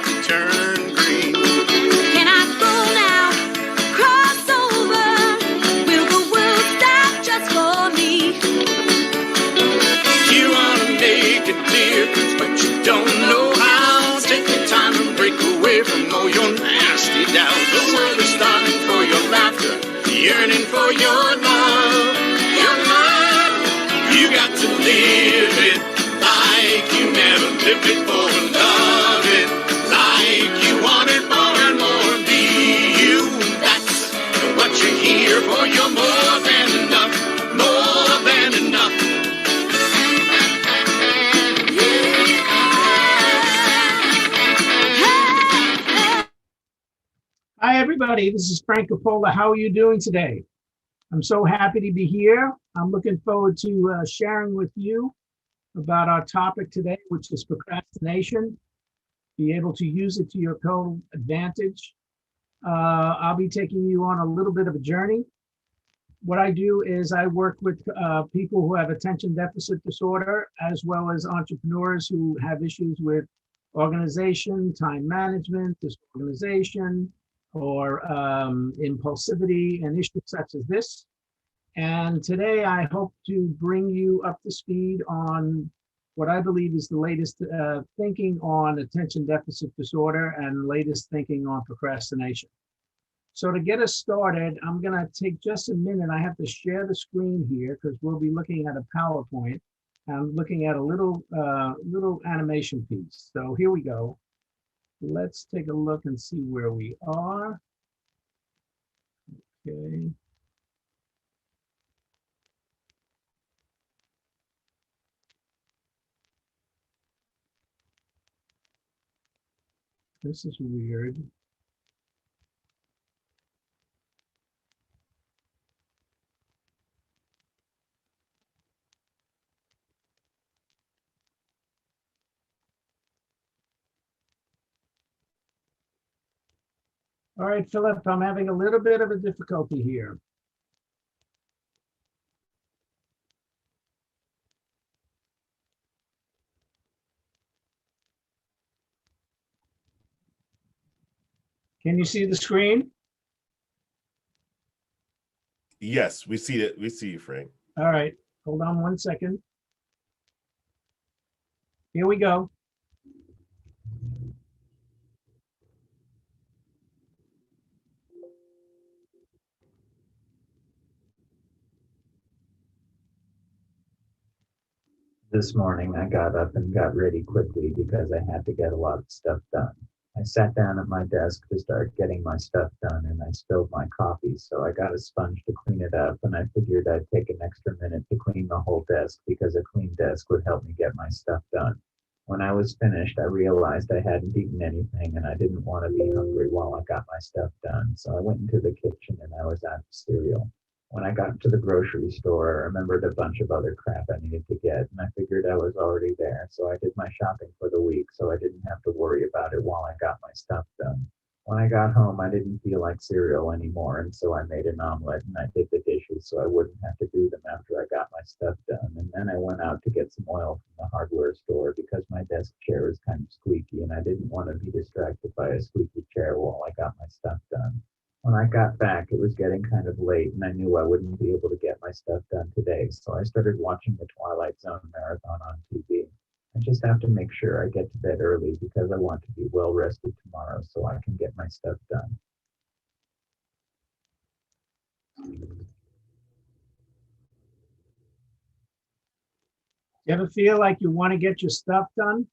to turn green. Can I go now? Cross over. Will the world stop just for me? You wanna make a difference, but you don't know how. Take the time and break away from all your nasty doubts. The world is starving for your laughter, yearning for your love. Your love. You got to live it like you never lived before. Love it like you want it more and more. Be you. That's what you're here for. You're more than enough. More than enough. Hi, everybody. This is Frank Coppola. How are you doing today? I'm so happy to be here. I'm looking forward to sharing with you about our topic today, which is procrastination. Be able to use it to your total advantage. I'll be taking you on a little bit of a journey. What I do is I work with people who have attention deficit disorder, as well as entrepreneurs who have issues with organization, time management, disorganization, or impulsivity, and issues such as this. And today I hope to bring you up to speed on what I believe is the latest thinking on attention deficit disorder and latest thinking on procrastination. So to get us started, I'm gonna take just a minute. I have to share the screen here because we'll be looking at a PowerPoint. I'm looking at a little animation piece. So here we go. Let's take a look and see where we are. Okay. This is weird. All right, Philip, I'm having a little bit of a difficulty here. Can you see the screen? Yes, we see it. We see you, Frank. All right, hold on one second. Here we go. This morning, I got up and got ready quickly because I had to get a lot of stuff done. I sat down at my desk to start getting my stuff done, and I spilled my coffee, so I got a sponge to clean it up, and I figured I'd take an extra minute to clean the whole desk because a clean desk would help me get my stuff done. When I was finished, I realized I hadn't eaten anything, and I didn't want to be hungry while I got my stuff done, so I went into the kitchen and I was out of cereal. When I got to the grocery store, I remembered a bunch of other crap I needed to get, and I figured I was already there, so I did my shopping for the week so I didn't have to worry about it while I got my stuff done. When I got home, I didn't feel like cereal anymore, and so I made an omelet and I did the dishes so I wouldn't have to do them after I got my stuff done. And then I went out to get some oil from the hardware store because my desk chair is kind of squeaky and I didn't want to be distracted by a squeaky chair while I got my stuff done. When I got back, it was getting kind of late and I knew I wouldn't be able to get my stuff done today, so I started watching the Twilight Zone marathon on TV. I just have to make sure I get to bed early because I want to be well rested tomorrow so I can get my stuff done. You ever feel like you want to get your stuff done?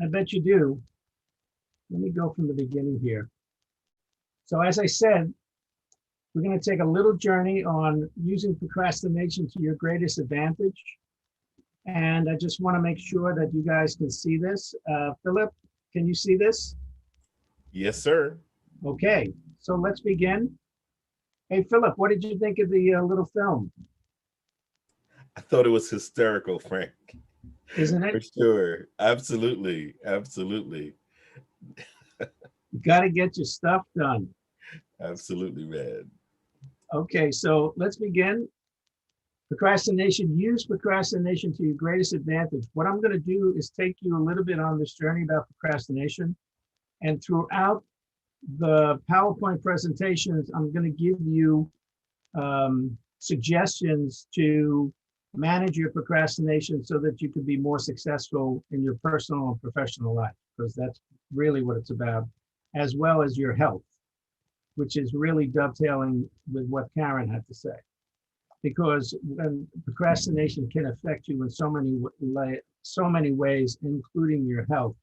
I bet you do. Let me go from the beginning here. So as I said, we're going to take a little journey on using procrastination to your greatest advantage. And I just want to make sure that you guys can see this. Philip, can you see this? Yes, sir. Okay, so let's begin. Hey, Philip, what did you think of the little film? I thought it was hysterical, Frank. Isn't it? For sure. Absolutely. Absolutely. You got to get your stuff done. Absolutely, man. Okay, so let's begin. Procrastination, use procrastination to your greatest advantage. What I'm going to do is take you a little bit on this journey about procrastination. And throughout the PowerPoint presentations, I'm going to give you suggestions to manage your procrastination so that you can be more successful in your personal and professional life, because that's really what it's about, as well as your health, which is really dovetailing with what Karen had to say. Because procrastination can affect you in so many ways, including your health,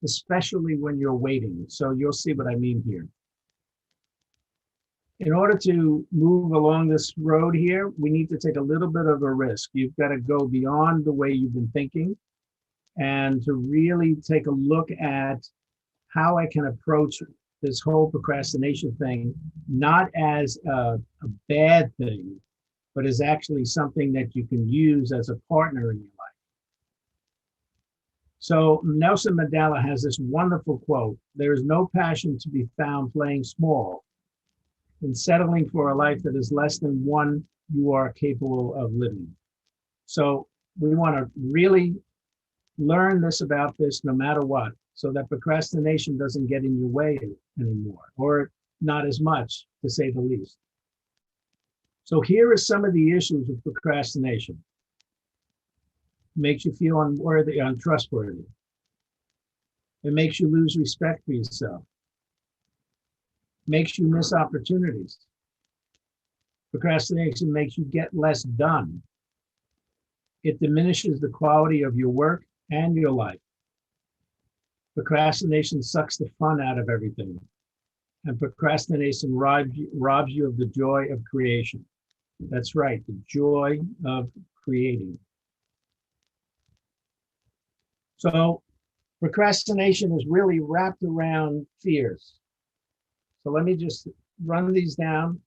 especially when you're waiting. So you'll see what I mean here. In order to move along this road here, we need to take a little bit of a risk. You've got to go beyond the way you've been thinking and to really take a look at how I can approach this whole procrastination thing, not as a bad thing, but as actually something that you can use as a partner in your life. So Nelson Mandela has this wonderful quote: "There is no passion to be found playing small in settling for a life that is less than one you are capable of living." So we want to really learn this about this no matter what, so that procrastination doesn't get in your way anymore, or not as much, to say the least. So here are some of the issues with procrastination. It makes you feel unworthy, untrustworthy. It makes you lose respect for yourself. Makes you miss opportunities. Procrastination makes you get less done. It diminishes the quality of your work and your life. Procrastination sucks the fun out of everything. And procrastination robs you of the joy of creation. That's right, the joy of creating. So procrastination is really wrapped around fears. So let me just run these down.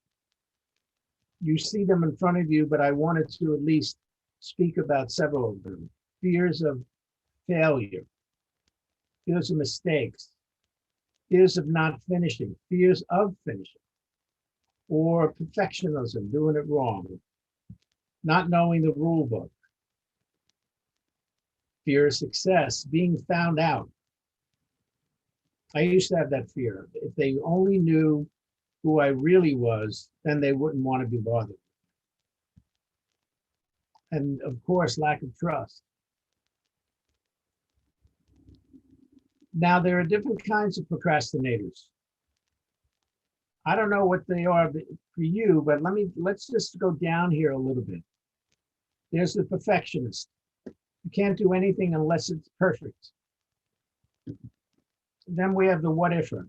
You see them in front of you, but I wanted to at least speak about several of them. Fears of failure, fears of mistakes, fears of not finishing, fears of finishing, or perfectionism, doing it wrong, not knowing the rule book, fear of success, being found out. I used to have that fear. If they only knew who I really was, then they wouldn't want to be bothered. And of course, lack of trust. Now, there are different kinds of procrastinators. I don't know what they are for you, but let's just go down here a little bit. There's the perfectionist. You can't do anything unless it's perfect. Then we have the what ifer.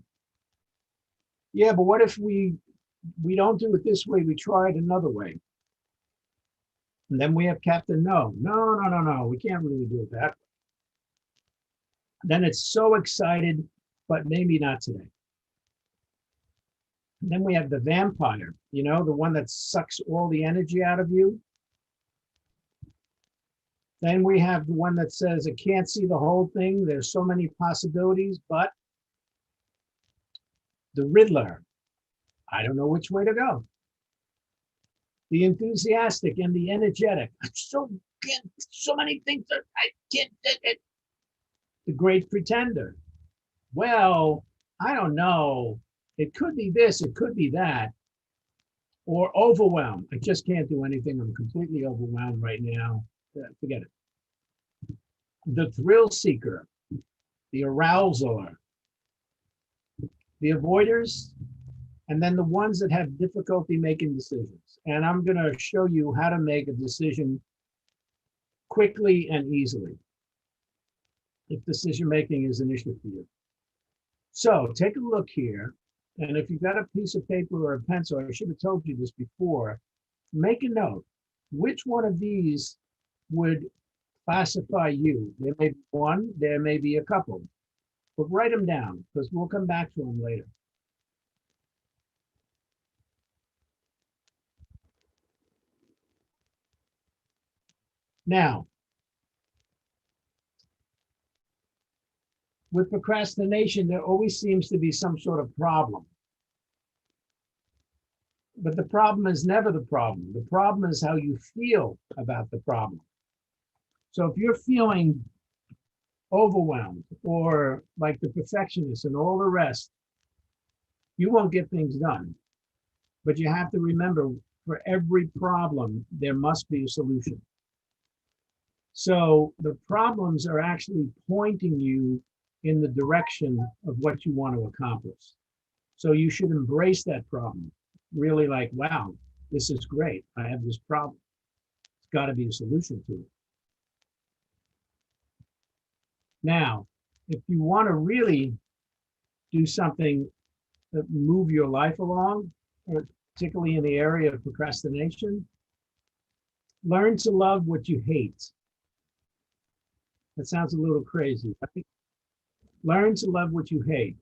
Yeah, but what if we don't do it this way, we try it another way? And then we have Captain No. No, we can't really do it that way. Then it's so excited, but maybe not today. And then we have the vampire, the one that sucks all the energy out of you. Then we have the one that says, I can't see the whole thing. There's so many possibilities, but the Riddler, I don't know which way to go. The enthusiastic and the energetic. So many things that I can't. The great pretender. Well, I don't know. It could be this, it could be that. Or overwhelmed. I just can't do anything. I'm completely overwhelmed right now. Forget it. The thrill seeker, the arousaler, the avoiders, and then the ones that have difficulty making decisions. And I'm going to show you how to make a decision quickly and easily, if decision making is an issue for you. So take a look here. And if you've got a piece of paper or a pencil, I should have told you this before, make a note. Which one of these would classify you? There may be one, there may be a couple, but write them down because we'll come back to them later. Now, with procrastination, there always seems to be some sort of problem. But the problem is never the problem. The problem is how you feel about the problem. So if you're feeling overwhelmed or like the perfectionist and all the rest, you won't get things done. But you have to remember, for every problem, there must be a solution. So the problems are actually pointing you in the direction of what you want to accomplish. So you should embrace that problem. Really like, wow, this is great. I have this problem. It's got to be a solution to it. Now, if you want to really do something that move your life along, particularly in the area of procrastination, learn to love what you hate. That sounds a little crazy, right? Learn to love what you hate.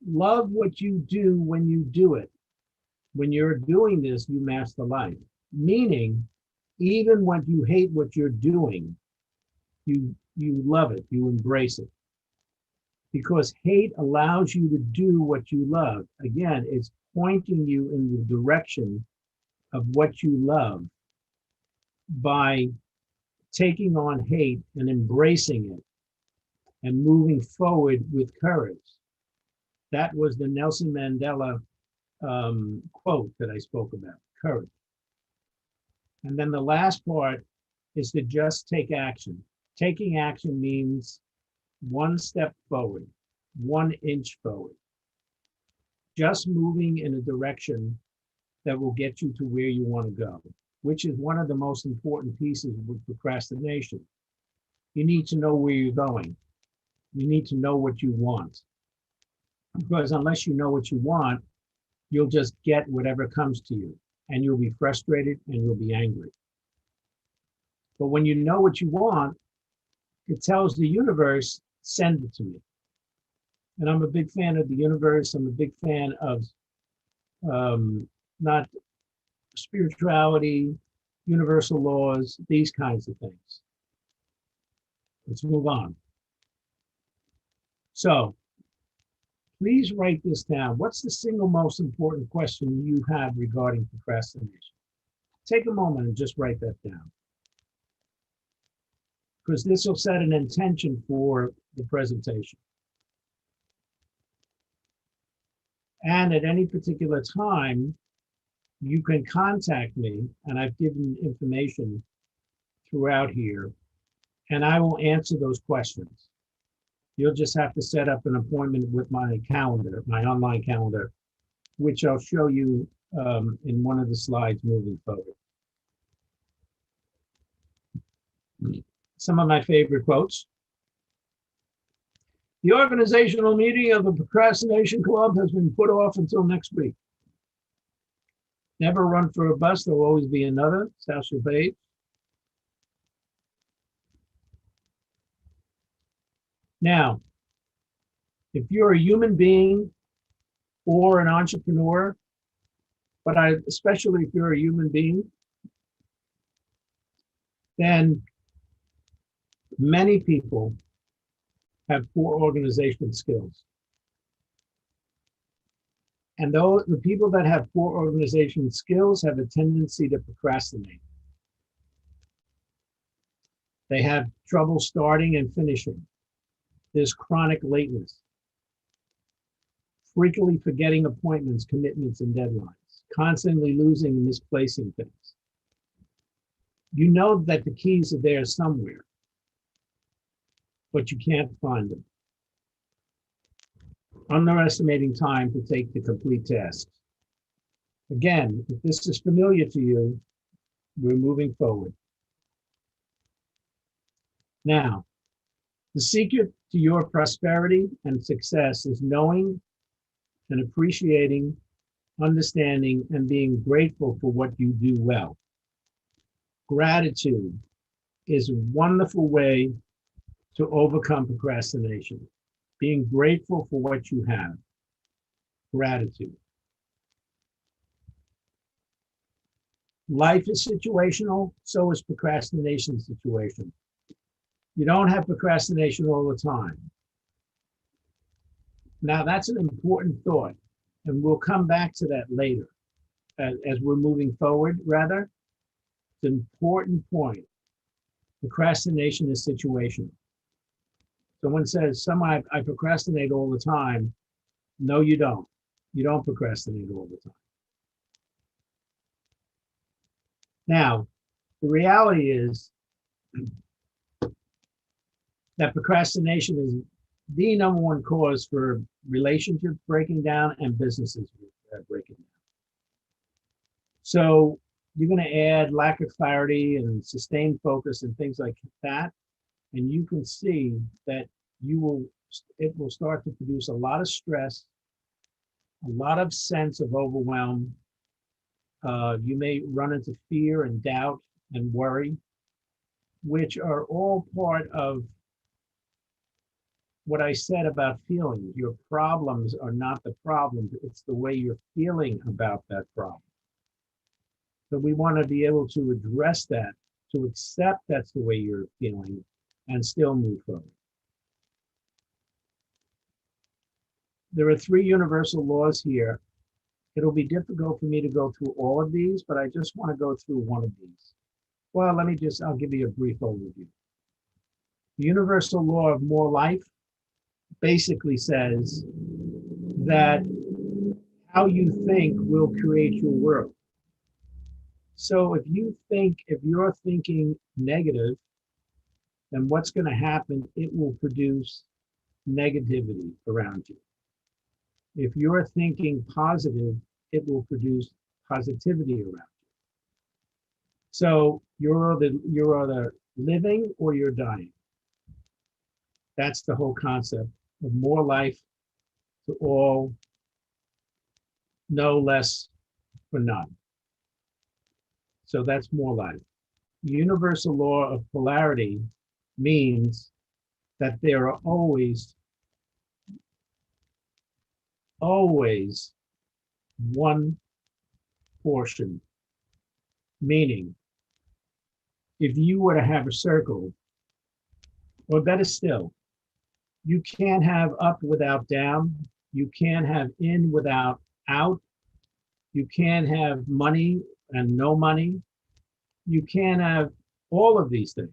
Love what you do when you do it. When you're doing this, you master life. Meaning, even when you hate what you're doing, you love it, you embrace it. Because hate allows you to do what you love. Again, it's pointing you in the direction of what you love by taking on hate and embracing it and moving forward with courage. That was the Nelson Mandela quote that I spoke about, courage. And then the last part is to just take action. Taking action means one step forward, 1 inch forward. Just moving in a direction that will get you to where you want to go, which is one of the most important pieces with procrastination. You need to know where you're going. You need to know what you want. Because unless you know what you want, you'll just get whatever comes to you, and you'll be frustrated and you'll be angry. But when you know what you want, it tells the universe, send it to me. And I'm a big fan of the universe. I'm a big fan of not spirituality, universal laws, these kinds of things. Let's move on. So please write this down. What's the single most important question you have regarding procrastination? Take a moment and just write that down, because this will set an intention for the presentation. And at any particular time, you can contact me, and I've given information throughout here, and I will answer those questions. You'll just have to set up an appointment with my calendar, my online calendar, which I'll show you in one of the slides moving forward. Some of my favorite quotes. The organizational meeting of the Procrastination Club has been put off until next week. Never run for a bus, there'll always be another. Sasha Page. Now, if you're a human being or an entrepreneur, but especially if you're a human being, then many people have poor organizational skills. And though the people that have poor organizational skills have a tendency to procrastinate. They have trouble starting and finishing. There's chronic lateness. Frequently forgetting appointments, commitments, and deadlines. Constantly losing and misplacing things. You know that the keys are there somewhere, but you can't find them. Underestimating time to take the complete tasks. Again, if this is familiar to you, we're moving forward. Now, the secret to your prosperity and success is knowing and appreciating, understanding, and being grateful for what you do well. Gratitude is a wonderful way to overcome procrastination. Being grateful for what you have. Gratitude. Life is situational, so is procrastination situational. You don't have procrastination all the time. Now, that's an important thought, and we'll come back to that later. as we're moving forward, rather, it's an important point. Procrastination is situational. Someone says, I procrastinate all the time. No, you don't. You don't procrastinate all the time. Now, the reality is that procrastination is the number one cause for relationships breaking down and businesses breaking down. So you're going to add lack of clarity and sustained focus and things like that, and you can see that it will start to produce a lot of stress, a lot of sense of overwhelm. You may run into fear and doubt and worry, which are all part of what I said about feelings. Your problems are not the problems, it's the way you're feeling about that problem. So we want to be able to address that, to accept that's the way you're feeling, and still move forward. There are 3 universal laws here. It'll be difficult for me to go through all of these, but I just want to go through one of these. Well, I'll give you a brief overview. The universal law of more life basically says that how you think will create your world. So if you're thinking negative, then what's going to happen? It will produce negativity around you. If you're thinking positive, it will produce positivity around you. So you're either living or you're dying. That's the whole concept of more life to all, no less for none. So that's more life. The universal law of polarity means that there are always one portion. Meaning, if you were to have a circle, or better still, you can't have up without down, you can't have in without out, you can't have money and no money, you can't have all of these things.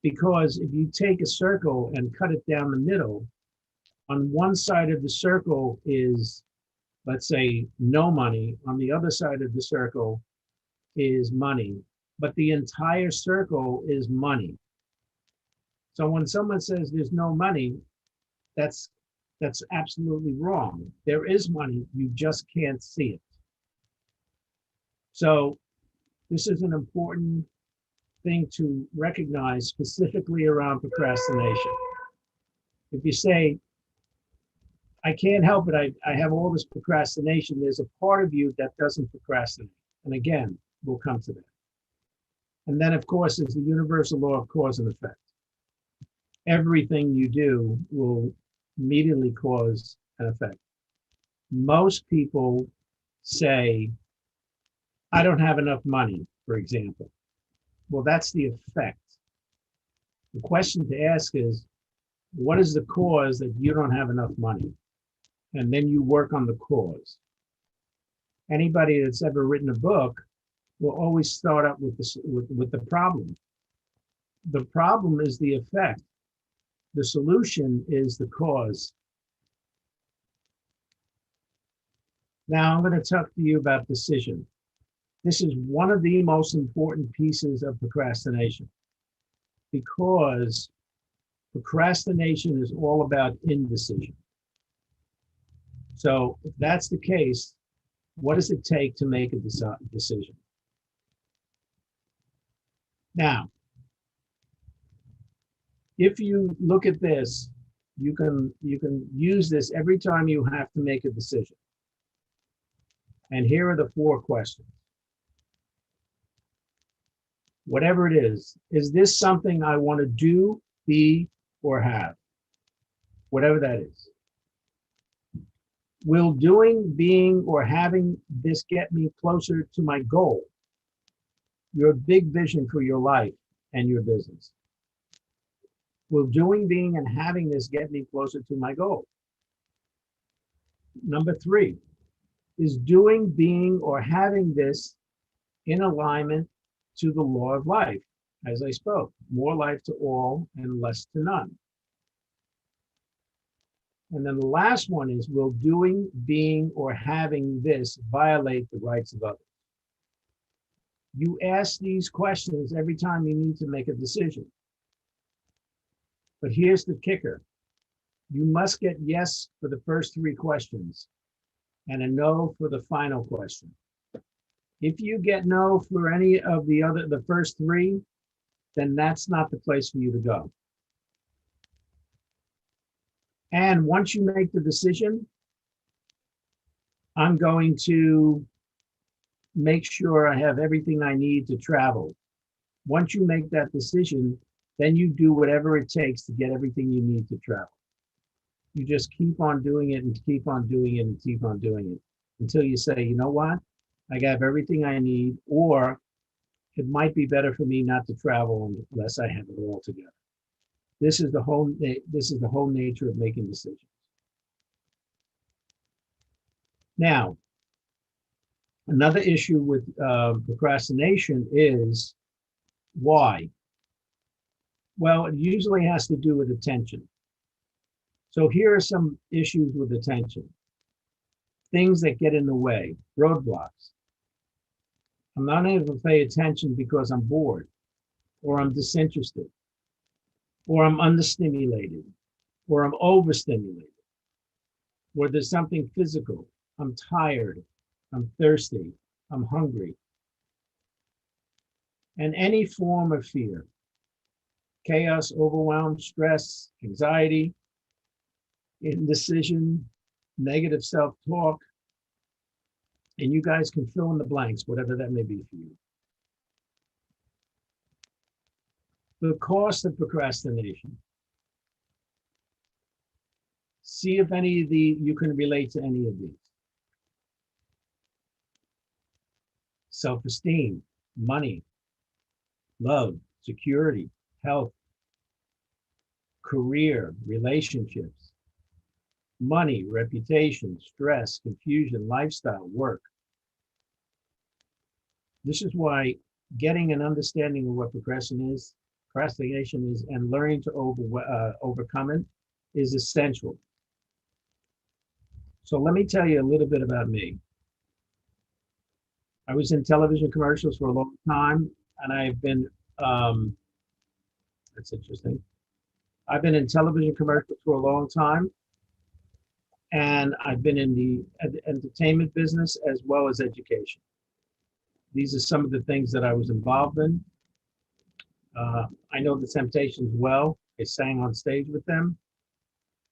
Because if you take a circle and cut it down the middle, on one side of the circle is, let's say, no money, on the other side of the circle is money, but the entire circle is money. So when someone says there's no money, that's absolutely wrong. There is money, you just can't see it. So this is an important thing to recognize, specifically around procrastination. If you say, I can't help it, I have all this procrastination, there's a part of you that doesn't procrastinate. And again, we'll come to that. And then, of course, there's the universal law of cause and effect. Everything you do will immediately cause an effect. Most people say, I don't have enough money, for example. Well, that's the effect. The question to ask is, what is the cause that you don't have enough money? And then you work on the cause. Anybody that's ever written a book will always start out with the problem. The problem is the effect. The solution is the cause. Now I'm going to talk to you about decision. This is one of the most important pieces of procrastination, because procrastination is all about indecision. So if that's the case, what does it take to make a decision? Now, if you look at this, you can use this every time you have to make a decision. And here are the 4 questions. Whatever it is this something I want to do, be, or have? Whatever that is. Will doing, being, or having this get me closer to my goal? Your big vision for your life and your business. Will doing, being, and having this get me closer to my goal? Number 3, is doing, being, or having this in alignment to the law of life. As I spoke, more life to all and less to none. And then the last one is, will doing, being, or having this violate the rights of others? You ask these questions every time you need to make a decision. But here's the kicker. You must get yes for the first three questions and a no for the final question. If you get no for any of the first three, then that's not the place for you to go. And once you make the decision, I'm going to make sure I have everything I need to travel. Once you make that decision, then you do whatever it takes to get everything you need to travel. You just keep on doing it and keep on doing it and keep on doing it until you say, you know what? I have everything I need, or it might be better for me not to travel unless I have it all together. This is the whole nature of making decisions. Now, another issue with procrastination is why? Well, it usually has to do with attention. So here are some issues with attention. Things that get in the way, roadblocks. I'm not able to pay attention because I'm bored, or I'm disinterested, or I'm understimulated, or I'm overstimulated, or there's something physical. I'm tired, I'm thirsty, I'm hungry. And any form of fear, chaos, overwhelm, stress, anxiety, indecision, negative self-talk, and you guys can fill in the blanks, whatever that may be for you. The cost of procrastination. See if you can relate to any of these. Self-esteem, money, love, security, health, career, relationships, money, reputation, stress, confusion, lifestyle, work. This is why getting an understanding of what procrastination is, and learning to overcome it is essential. So let me tell you a little bit about me. I was in television commercials for a long time, and I've been, that's interesting. I've been in television commercials for a long time, and I've been in the entertainment business as well as education. These are some of the things that I was involved in. I know the Temptations well. I sang on stage with them,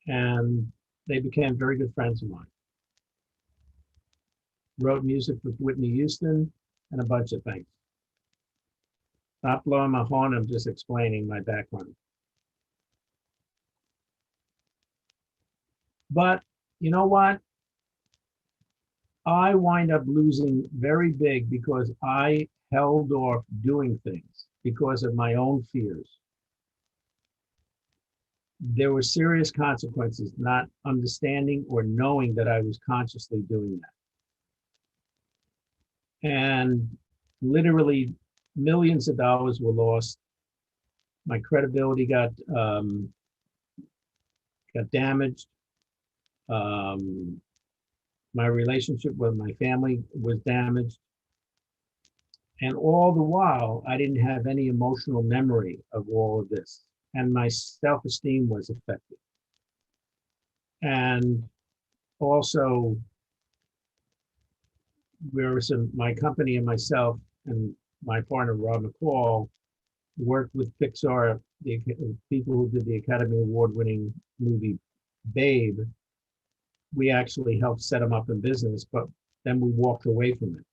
and they became very good friends of mine. Wrote music with Whitney Houston and a bunch of things. Not blowing my horn, I'm just explaining my background. But you know what? I wind up losing very big because I held off doing things because of my own fears. There were serious consequences, not understanding or knowing that I was consciously doing that. And literally millions of dollars were lost. My credibility got damaged. My relationship with my family was damaged. And all the while, I didn't have any emotional memory of all of this. And my self-esteem was affected. And also, my company and myself and my partner, Rob McCall, worked with Pixar, the people who did the Academy Award-winning movie Babe. We actually helped set them up in business, but then we walked away from it.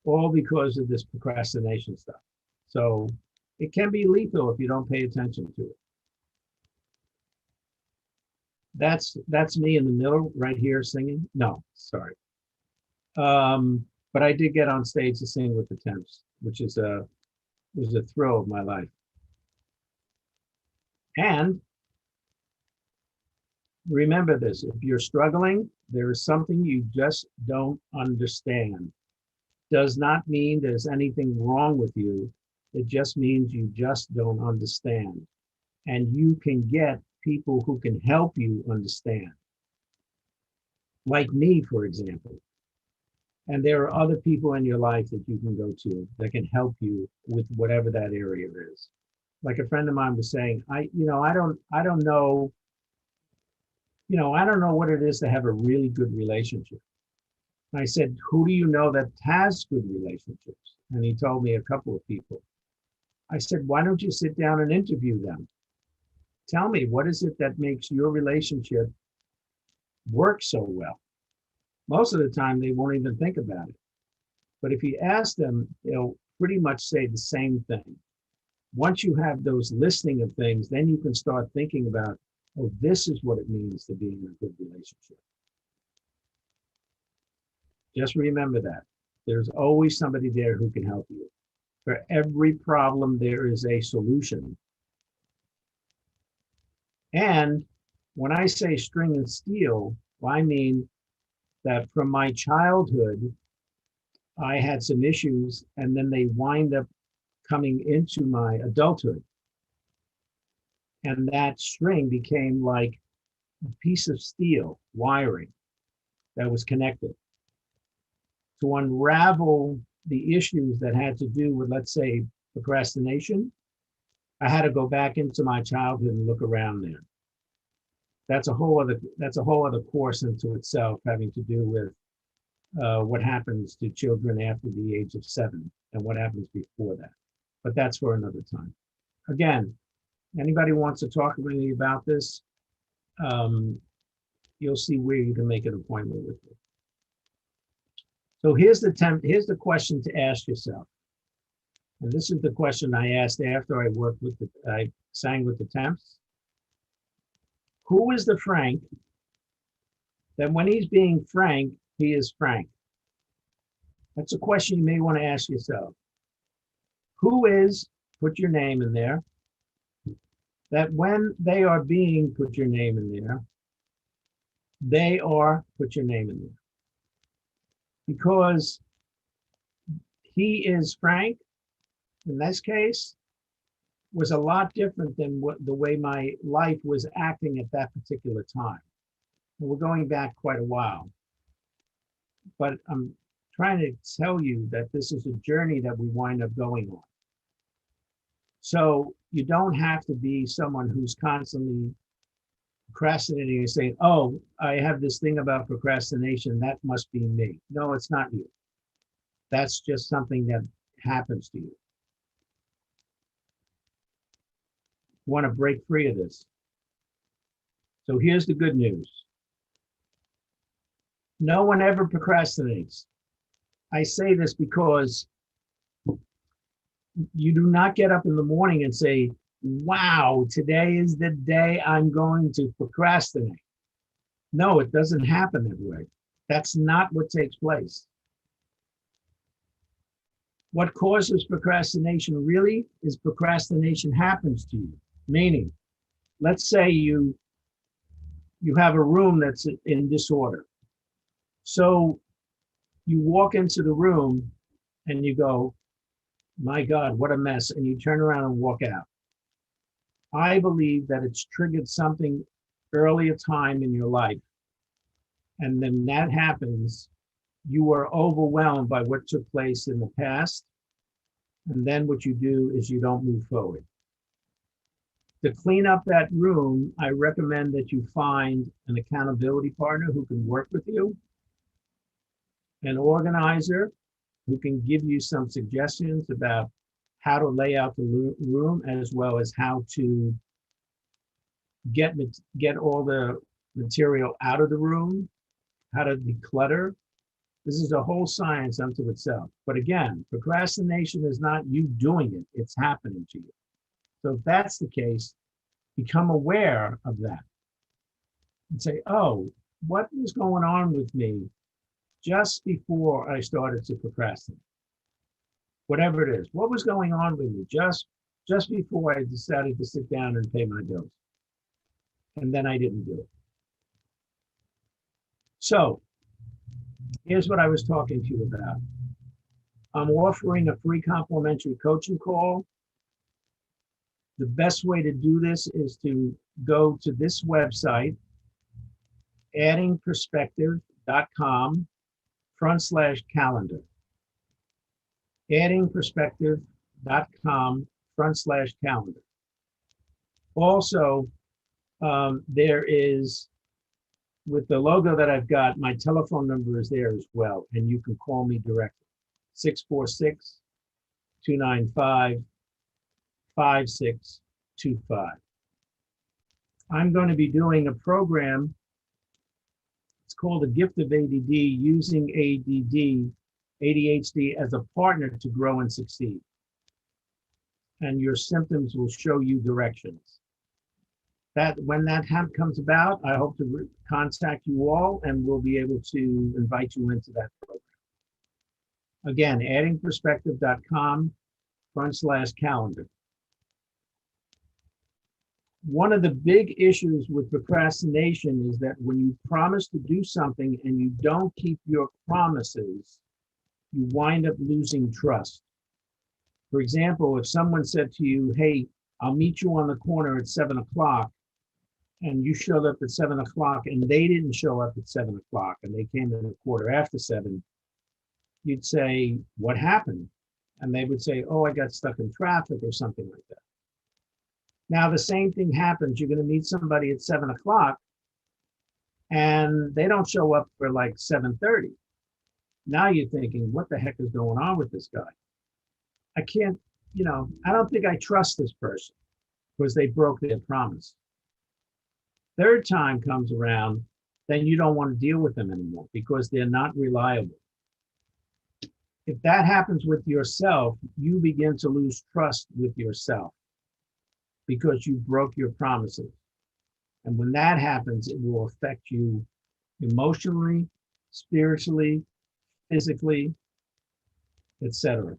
All because of this procrastination stuff. So it can be lethal if you don't pay attention to it. That's me in the middle right here singing. No, sorry. But I did get on stage to sing with the Temps, which was a thrill of my life. And Remember this, if you're struggling, there is something you just don't understand. Does not mean there's anything wrong with you. It just means you just don't understand. And you can get people who can help you understand. Like me, for example. And there are other people in your life that you can go to that can help you with whatever that area is. Like a friend of mine was saying, I don't know, I don't know what it is to have a really good relationship. And I said, who do you know that has good relationships? And he told me a couple of people. I said, why don't you sit down and interview them? Tell me, what is it that makes your relationship work so well? Most of the time, they won't even think about it. But if you ask them, they'll pretty much say the same thing. Once you have those listing of things, then you can start thinking about, oh, this is what it means to be in a good relationship. Just remember that. There's always somebody there who can help you. For every problem, there is a solution. And when I say string and steel, I mean that from my childhood, I had some issues, and then they wind up coming into my adulthood. And that string became like a piece of steel wiring that was connected. To unravel the issues that had to do with, let's say, procrastination, I had to go back into my childhood and look around there. That's a whole other course into itself, having to do with what happens to children after the age of 7 and what happens before that. But that's for another time. Again, anybody wants to talk with me about this, you'll see where you can make an appointment with me. So here's the question to ask yourself. And this is the question I asked after I sang with the Temps. Who is the Frank that when he's being frank, he is frank? That's a question you may want to ask yourself. Who is, put your name in there, that when they are being, put your name in there, they are, put your name in there. Because he is frank, in this case, was a lot different than the way my life was acting at that particular time. And we're going back quite a while. But I'm trying to tell you that this is a journey that we wind up going on. So you don't have to be someone who's constantly procrastinating and saying, oh, I have this thing about procrastination, that must be me. No, it's not you. That's just something that happens to you. You want to break free of this. So here's the good news. No one ever procrastinates. I say this because you do not get up in the morning and say, wow, today is the day I'm going to procrastinate. No, it doesn't happen that way. That's not what takes place. What causes procrastination really is procrastination happens to you. Meaning, let's say you have a room that's in disorder. So you walk into the room and you go, my God, what a mess. And you turn around and walk out. I believe that it's triggered something earlier time in your life. And then that happens, you are overwhelmed by what took place in the past. And then what you do is you don't move forward. To clean up that room, I recommend that you find an accountability partner who can work with you, an organizer who can give you some suggestions about how to lay out the room, as well as how to get all the material out of the room, how to declutter. This is a whole science unto itself. But again, procrastination is not you doing it, it's happening to you. So if that's the case, become aware of that and say, oh, what was going on with me just before I started to procrastinate? Whatever it is, what was going on with me just before I decided to sit down and pay my bills? And then I didn't do it. So here's what I was talking to you about. I'm offering a free complimentary coaching call. The best way to do this is to go to this website, addingperspective.com/calendar. addingperspective.com/calendar. Also, there is, with the logo that I've got, my telephone number is there as well, and you can call me directly, 646-295-5625. I'm going to be doing a program. It's called The Gift of ADD, using ADHD as a partner to grow and succeed. And your symptoms will show you directions. That when that comes about, I hope to contact you all, and we'll be able to invite you into that program. Again, addingperspective.com/calendar. One of the big issues with procrastination is that when you promise to do something and you don't keep your promises, you wind up losing trust. For example, if someone said to you, hey, I'll meet you on the corner at 7 o'clock, and you showed up at 7 o'clock and they didn't show up at 7 o'clock and they came in a quarter after 7, you'd say, what happened? And they would say, oh, I got stuck in traffic or something like that. Now, the same thing happens. You're going to meet somebody at 7 o'clock and they don't show up for like 7:30. Now you're thinking, what the heck is going on with this guy? I can't, I don't think I trust this person because they broke their promise. Third time comes around, then you don't want to deal with them anymore because they're not reliable. If that happens with yourself, you begin to lose trust with yourself because you broke your promises. And when that happens, it will affect you emotionally, spiritually, physically, etc.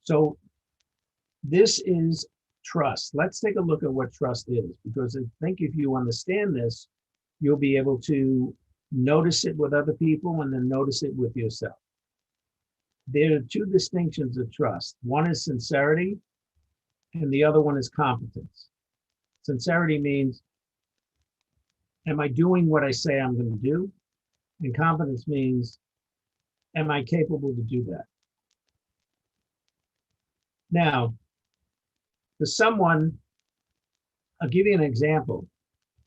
So this is trust. Let's take a look at what trust is, because I think if you understand this, you'll be able to notice it with other people and then notice it with yourself. There are two distinctions of trust. One is sincerity, and the other one is competence. Sincerity means, am I doing what I say I'm going to do? And competence means, am I capable to do that? Now, for someone, I'll give you an example.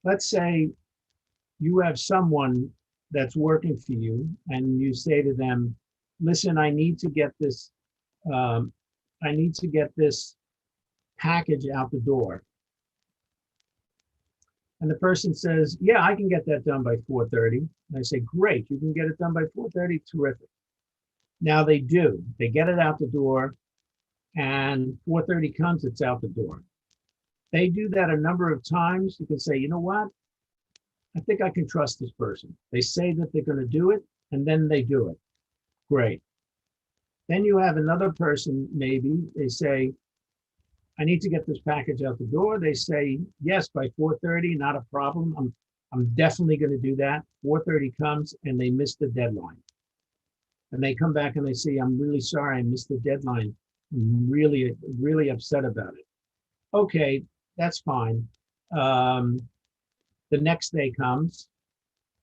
Let's say you have someone that's working for you and you say to them, listen, I need to get this package out the door. And the person says, yeah, I can get that done by 4:30. And I say, great, you can get it done by 4:30, terrific. Now they do, they get it out the door, and 4:30 comes, it's out the door. They do that a number of times. You can say, you know what? I think I can trust this person. They say that they're going to do it, and then they do it. Great. Then you have another person, maybe, they say, I need to get this package out the door. They say, yes, by 4:30, not a problem. I'm definitely going to do that. 4:30 comes, and they miss the deadline. And they come back and they say, I'm really sorry, I missed the deadline. I'm really, really upset about it. Okay, that's fine. The next day comes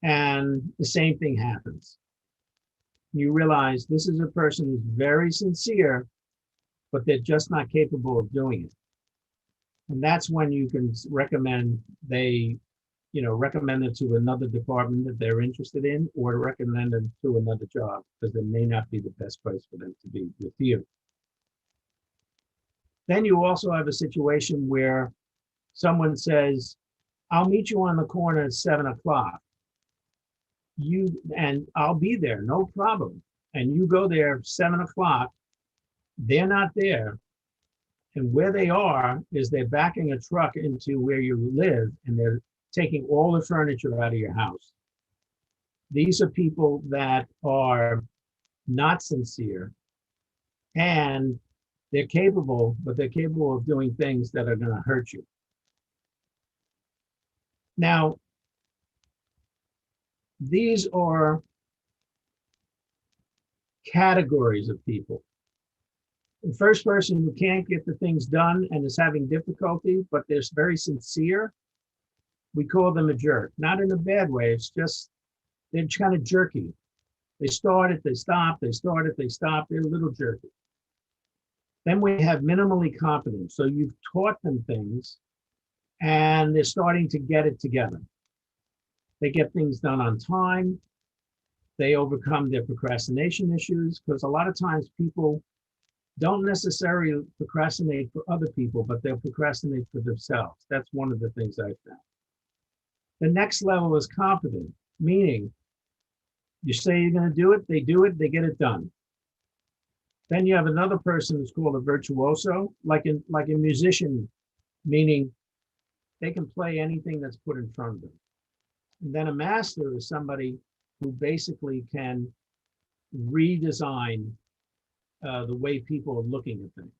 and the same thing happens. You realize this is a person who's very sincere, but they're just not capable of doing it. And that's when you can recommend recommend them to another department that they're interested in, or recommend them to another job because it may not be the best place for them to be with you. Then you also have a situation where someone says, I'll meet you on the corner at 7 o'clock. And I'll be there, no problem. And you go there 7 o'clock, they're not there. And where they are is they're backing a truck into where you live and they're taking all the furniture out of your house. These are people that are not sincere and they're capable, but they're capable of doing things that are going to hurt you. Now, These are categories of people. The first person who can't get the things done and is having difficulty, but they're very sincere, we call them a jerk. Not in a bad way, it's just they're kind of jerky. They start it, they stop, they start it, they stop, they're a little jerky. Then we have minimally competent. So you've taught them things and they're starting to get it together. They get things done on time. They overcome their procrastination issues, because a lot of times people don't necessarily procrastinate for other people, but they'll procrastinate for themselves. That's one of the things I found. The next level is confident, meaning you say you're going to do it, they get it done. Then you have another person who's called a virtuoso, like a musician, meaning they can play anything that's put in front of them. And then a master is somebody who basically can redesign the way people are looking at things.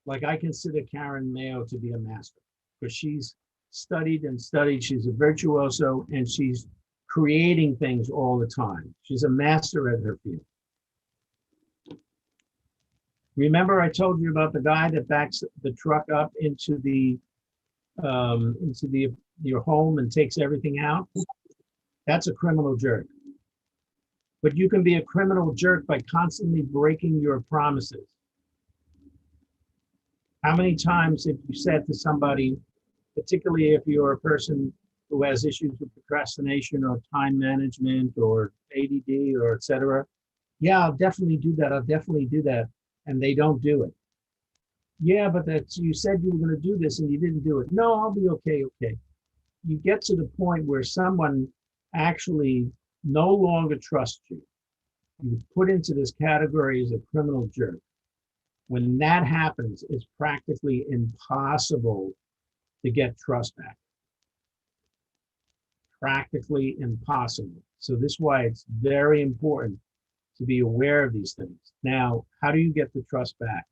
Like I consider Karen Mayo to be a master, because she's studied and studied. She's a virtuoso and she's creating things all the time. She's a master at her field. Remember I told you about the guy that backs the truck up into your home and takes everything out? That's a criminal jerk. But you can be a criminal jerk by constantly breaking your promises. How many times have you said to somebody, particularly if you're a person who has issues with procrastination or time management or ADD or et cetera, yeah, I'll definitely do that, I'll definitely do that, and they don't do it. Yeah, but you said you were going to do this and you didn't do it. No, I'll be okay. You get to the point where someone actually no longer trusts you. You put into this category as a criminal jerk. When that happens, it's practically impossible to get trust back. Practically impossible. So this is why it's very important to be aware of these things. Now, how do you get the trust back?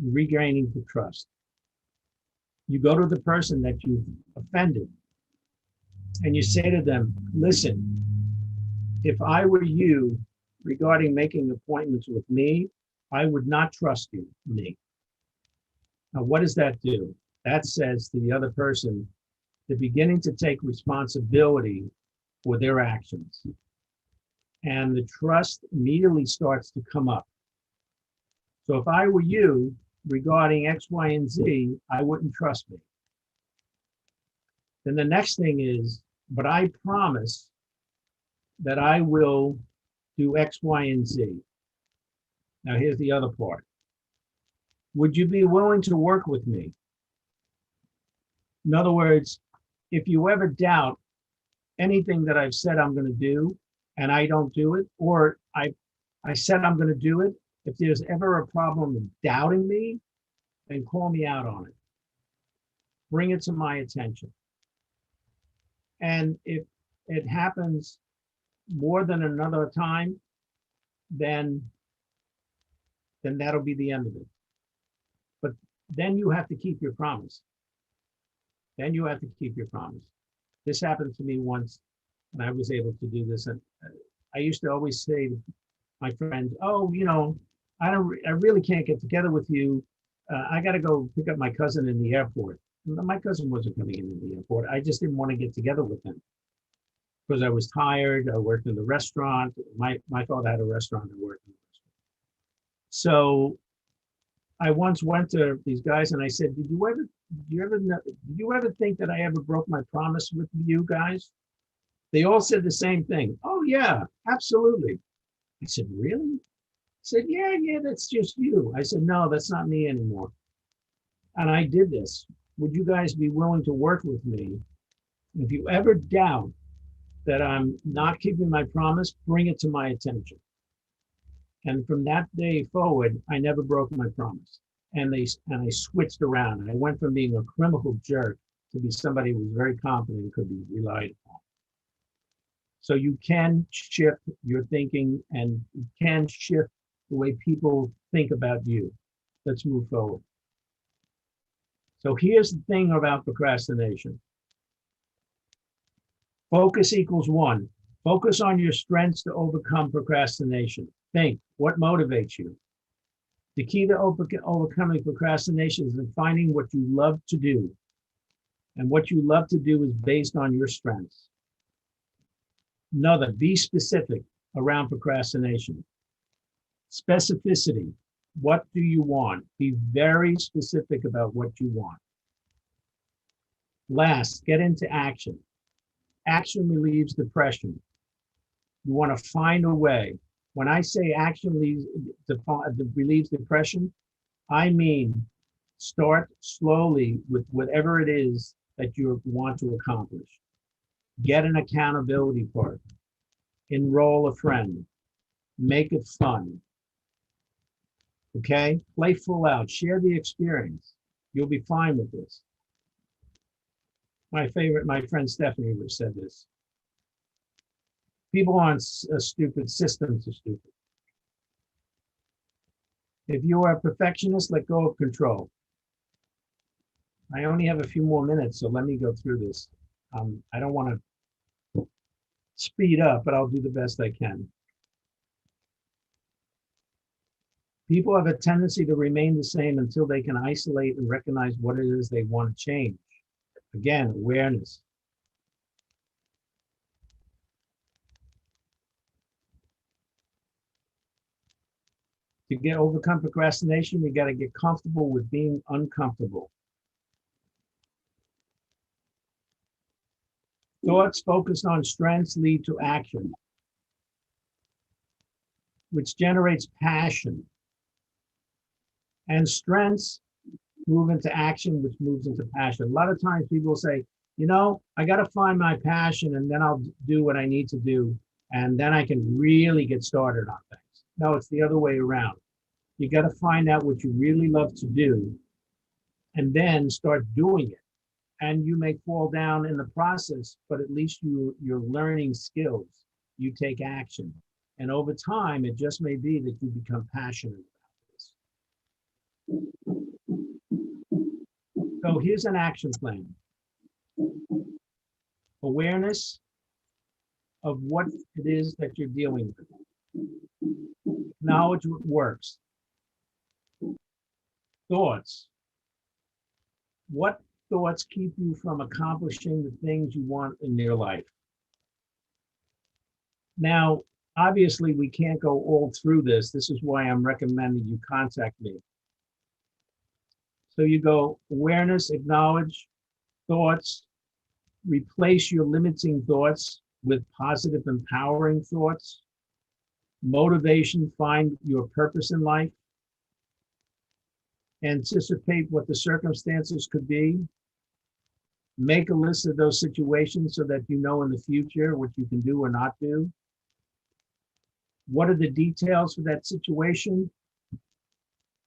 Regaining the trust. You go to the person that you've offended and you say to them, listen, if I were you regarding making appointments with me, I would not trust me. Now, what does that do? That says to the other person, they're beginning to take responsibility for their actions. And the trust immediately starts to come up. So if I were you regarding X, Y, and Z, I wouldn't trust me. Then the next thing is, but I promise that I will do X, Y, and Z. Now here's the other part. Would you be willing to work with me? In other words, if you ever doubt anything that I've said I'm going to do and I don't do it, or I said I'm going to do it, if there's ever a problem with doubting me, then call me out on it. Bring it to my attention. And if it happens more than another time, then that'll be the end of it. But then you have to keep your promise. This happened to me once, and I was able to do this. And I used to always say to my friends, oh, I really can't get together with you. I got to go pick up my cousin in the airport. My cousin wasn't coming into the airport. I just didn't want to get together with him because I was tired. I worked in the restaurant. My father had a restaurant. I worked in the restaurant. So I once went to these guys and I said, did you ever think that I ever broke my promise with you guys? They all said the same thing. Oh yeah, absolutely. I said, really? I said, yeah, that's just you. I said, no, that's not me anymore. And I did this. Would you guys be willing to work with me? If you ever doubt that I'm not keeping my promise, bring it to my attention. And from that day forward, I never broke my promise. And I switched around. I went from being a criminal jerk to be somebody who was very confident and could be relied upon. So you can shift your thinking and you can shift the way people think about you. Let's move forward. So here's the thing about procrastination. Focus equals 1. Focus on your strengths to overcome procrastination. Think, what motivates you? The key to overcoming procrastination is in finding what you love to do. And what you love to do is based on your strengths. Another, be specific around procrastination. Specificity. What do you want? Be very specific about what you want. Last, get into action. Action relieves depression. You want to find a way. When I say action relieves depression, I mean start slowly with whatever it is that you want to accomplish. Get an accountability partner. Enroll a friend. Make it fun. Okay? Play full out. Share the experience. You'll be fine with this. My friend Stephanie said this. People aren't stupid, systems are stupid. If you are a perfectionist, let go of control. I only have a few more minutes, so let me go through this. I don't want to speed up, but I'll do the best I can. People have a tendency to remain the same until they can isolate and recognize what it is they want to change. Again, awareness. To overcome procrastination, you got to get comfortable with being uncomfortable. Thoughts focused on strengths lead to action, which generates passion. And strengths move into action, which moves into passion. A lot of times people say, you know, I got to find my passion and then I'll do what I need to do. And then I can really get started on things. No, it's the other way around. You got to find out what you really love to do and then start doing it. And you may fall down in the process, but at least you're learning skills. You take action. And over time, it just may be that you become passionate about this. So here's an action plan. Awareness of what it is that you're dealing with. Knowledge what works. Thoughts. What thoughts keep you from accomplishing the things you want in your life? Now, obviously, we can't go all through this. This is why I'm recommending you contact me. So you go awareness, acknowledge, thoughts, replace your limiting thoughts with positive, empowering thoughts. Motivation, find your purpose in life. Anticipate what the circumstances could be. Make a list of those situations so that you know in the future what you can do or not do. What are the details for that situation?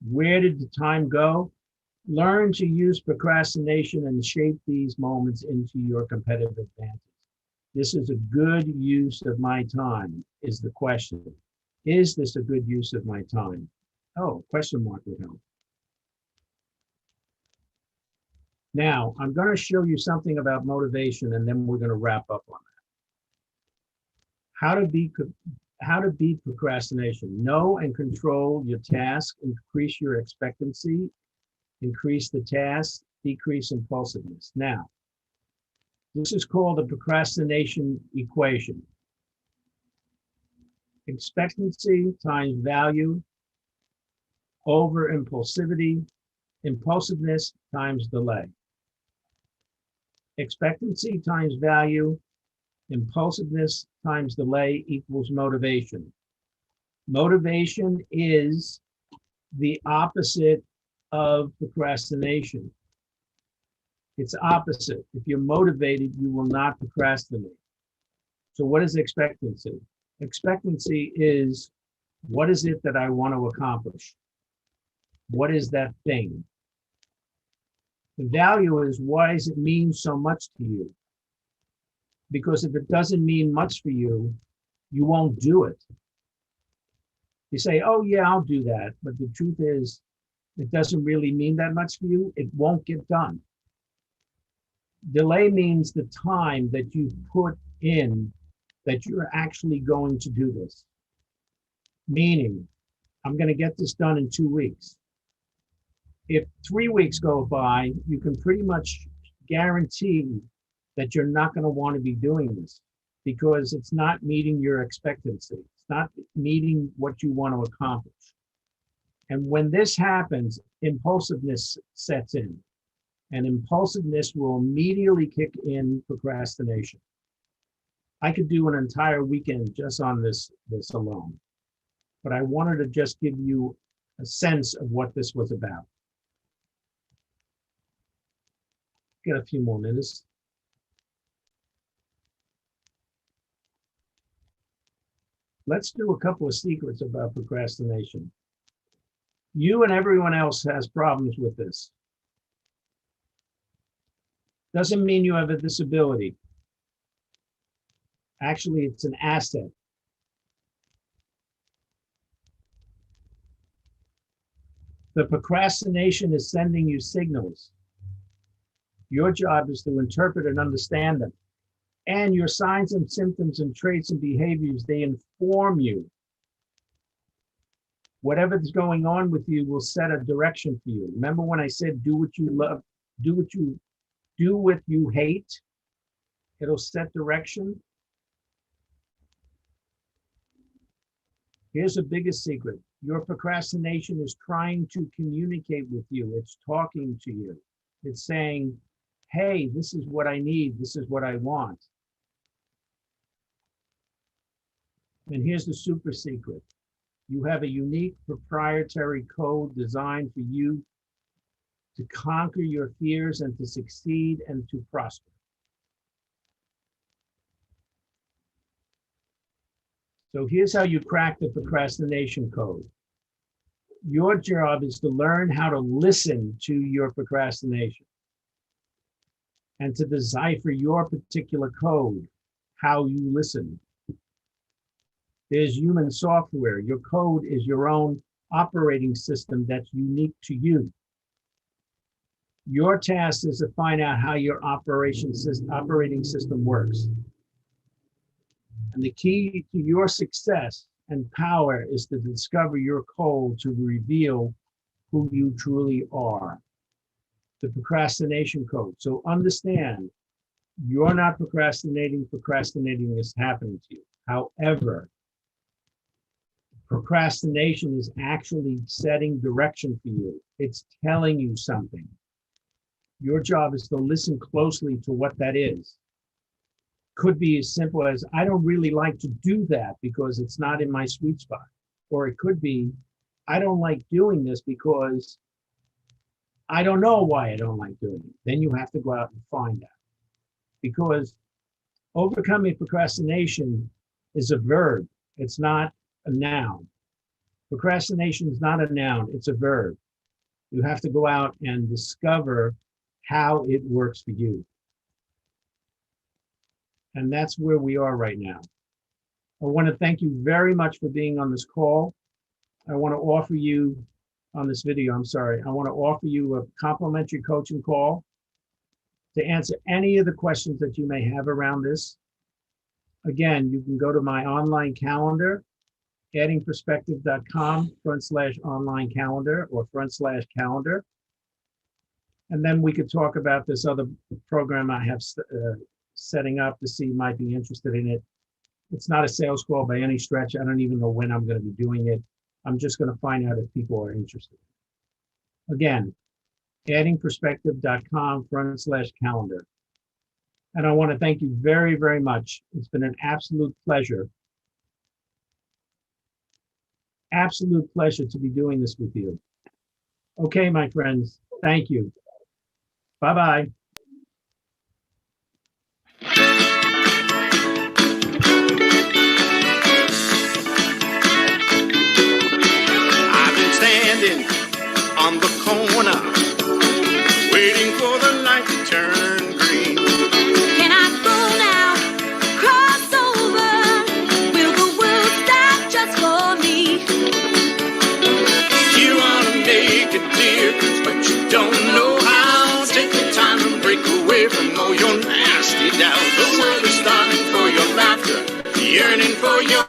Where did the time go? Learn to use procrastination and shape these moments into your competitive advantage. This is a good use of my time, is the question. Is this a good use of my time? Oh, question mark would help. Now, I'm going to show you something about motivation, and then we're going to wrap up on that. How to beat procrastination. Know and control your task, increase your expectancy, increase the task, decrease impulsiveness. Now, this is called the procrastination equation. Expectancy times value over impulsivity, impulsiveness times delay. Expectancy times value, impulsiveness times delay equals motivation. Motivation is the opposite of procrastination. It's opposite. If you're motivated, you will not procrastinate. So what is expectancy? Expectancy is, what is it that I want to accomplish? What is that thing? The value is, why does it mean so much to you? Because if it doesn't mean much for you, you won't do it. You say, oh yeah, I'll do that. But the truth is, it doesn't really mean that much for you. It won't get done. Delay means the time that you put in that you're actually going to do this. Meaning, I'm going to get this done in 2 weeks. If 3 weeks go by, you can pretty much guarantee that you're not going to want to be doing this because it's not meeting your expectancy. It's not meeting what you want to accomplish. And when this happens, impulsiveness sets in. And impulsiveness will immediately kick in procrastination. I could do an entire weekend just on this alone. But I wanted to just give you a sense of what this was about. Get a few more minutes. Let's do a couple of secrets about procrastination. You and everyone else has problems with this. Doesn't mean you have a disability. Actually, it's an asset. The procrastination is sending you signals. Your job is to interpret and understand them. And your signs and symptoms and traits and behaviors, they inform you. Whatever's going on with you will set a direction for you. Remember when I said, do what you love, do what you hate, it'll set direction. Here's the biggest secret. Your procrastination is trying to communicate with you. It's talking to you. It's saying, hey, this is what I need. This is what I want. And here's the super secret. You have a unique proprietary code designed for you to conquer your fears and to succeed and to prosper. So here's how you crack the procrastination code. Your job is to learn how to listen to your procrastination and to decipher your particular code, how you listen. There's human software. Your code is your own operating system that's unique to you. Your task is to find out how your operating system works. And the key to your success and power is to discover your code to reveal who you truly are. The procrastination code. So understand, you're not procrastinating. Procrastinating is happening to you. However, procrastination is actually setting direction for you. It's telling you something. Your job is to listen closely to what that is. Could be as simple as, I don't really like to do that because it's not in my sweet spot. Or it could be, I don't like doing this because I don't know why I don't like doing it. Then you have to go out and find out. Because overcoming procrastination is a verb. It's not a noun. Procrastination is not a noun, it's a verb. You have to go out and discover how it works for you. And that's where we are right now. I want to thank you very much for being on this call. I want to offer you on this video, I want to offer you a complimentary coaching call to answer any of the questions that you may have around this. Again, you can go to my online calendar, addingperspective.com/online calendar or /calendar. And then we could talk about this other program I have setting up to see you might be interested in it. It's not a sales call by any stretch. I don't even know when I'm going to be doing it. I'm just going to find out if people are interested. Again, addingperspective.com/calendar. And I want to thank you very, very much. It's been an absolute pleasure. Absolute pleasure to be doing this with you. Okay, my friends, thank you. Bye-bye. I've been standing on the corner, waiting for the light to turn green. Can I go now? Cross over. Will the world stop just for me? You wanna make it clear, but you don't know how. Take the time and break away from all your nasty doubts. The world is starting for you. yearning for your